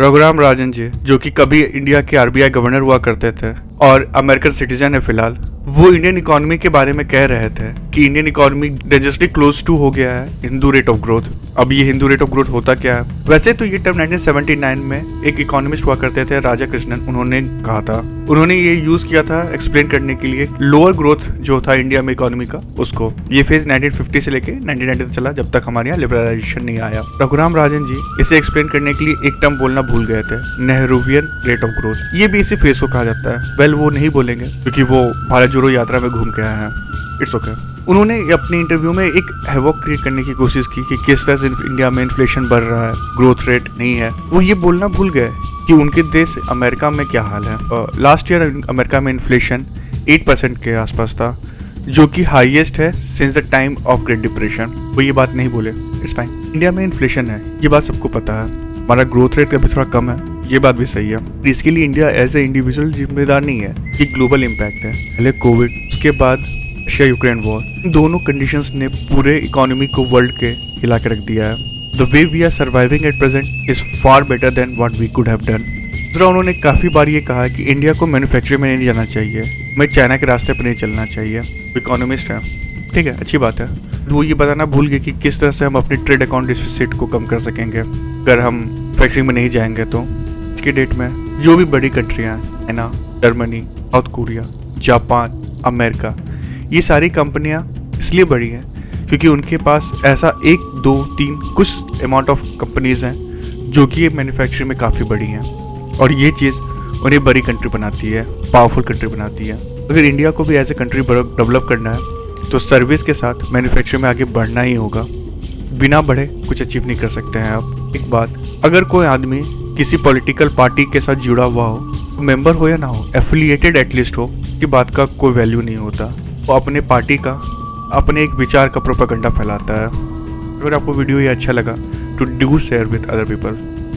रघुराम राजन जी, जो कि कभी इंडिया के आरबीआई गवर्नर हुआ करते थे और अमेरिकन सिटीजन है फिलहाल, वो इंडियन इकोनॉमी के बारे में कह रहे थे कि Indian economy dangerously close to हो गया है हिंदू रेट ऑफ ग्रोथ। अब ये हिंदू रेट ऑफ ग्रोथ होता क्या है? वैसे तो ये टर्म 1979 में एक इकोनॉमिस्ट हुआ करते थे राजा कृष्णन, उन्होंने कहा था। उन्होंने ये यूज किया था एक्सप्लेन करने के लिए लोअर ग्रोथ जो था इंडिया में इकोनॉमी का, उसको। ये फेज 1950 से लेके 1990 तक चला, जब तक हमारे यहाँ लिबरलाइजेशन नहीं आया। रघुराम राजन जी इसे एक्सप्लेन करने के लिए एक टर्म बोलना भूल गए थे, नेहरूवियन रेट ऑफ ग्रोथ। ये भी इसी फेज को कहा जाता है। वेल, वो नहीं बोलेंगे क्योंकि वो भारत जोड़ो यात्रा में घूम के आए हैं। It's okay. उन्होंने अपने इंटरव्यू में एक हैवॉक क्रिएट करने की कोशिश की कि किस तरह से इंडिया में इन्फ्लेशन बढ़ रहा है, ग्रोथ रेट नहीं है। वो ये बोलना भूल गए कि उनके देश अमेरिका में क्या हाल है। लास्ट ईयर अमेरिका में इन्फ्लेशन 8% के आसपास था, जो कि हाईएस्ट है since the time of great depression. वो ये बात नहीं बोले। It's fine. इंडिया में इन्फ्लेशन है, ये बात सबको पता है। हमारा ग्रोथ रेट अभी थोड़ा कम है, ये बात भी सही है। इसके लिए इंडिया एज ए इंडिविजुअल जिम्मेदार नहीं है, ये ग्लोबल इम्पैक्ट है। पहले कोविड, उसके बाद रशिया यूक्रेन वॉर, इन दोनों कंडीशंस ने पूरे इकोनॉमी को वर्ल्ड के हिला के रख दिया है। The way we are surviving at present is far better than what we could have done. दूसरा, उन्होंने काफी बार ये कहा कि इंडिया को मैन्युफैक्चरिंग में नहीं जाना चाहिए, हमें चाइना के रास्ते पर नहीं चलना चाहिए। इकोनॉमिस्ट है, ठीक है, अच्छी बात है। वो ये बताना भूल गए कि किस तरह से हम अपनी ट्रेड अकाउंट डिफिसिट को कम कर सकेंगे अगर हम फैक्ट्री में नहीं जाएंगे। तो आज के डेट में जो भी बड़ी कंट्रियाँ हैं, China, Germany, south Korea, Japan, America, ये सारी कंपनियां इसलिए बड़ी हैं क्योंकि उनके पास ऐसा 1, 2, 3 कुछ अमाउंट ऑफ कंपनीज हैं जो कि मैन्युफैक्चरिंग में काफ़ी बड़ी हैं, और ये चीज़ उन्हें बड़ी कंट्री बनाती है, पावरफुल कंट्री बनाती है। अगर इंडिया को भी एज ए कंट्री डेवलप करना है तो सर्विस के साथ मैन्युफैक्चरिंग में आगे बढ़ना ही होगा। बिना बढ़े कुछ अचीव नहीं कर सकते हैं आप। एक बात, अगर कोई आदमी किसी पॉलिटिकल पार्टी के साथ जुड़ा हुआ हो, मेंबर हो या ना हो, एफिलिएटेड एटलीस्ट हो, की बात का कोई वैल्यू नहीं होता। वो अपने पार्टी का, अपने एक विचार का प्रोपेगेंडा फैलाता है। अगर आपको वीडियो ये अच्छा लगा तो do share with other people.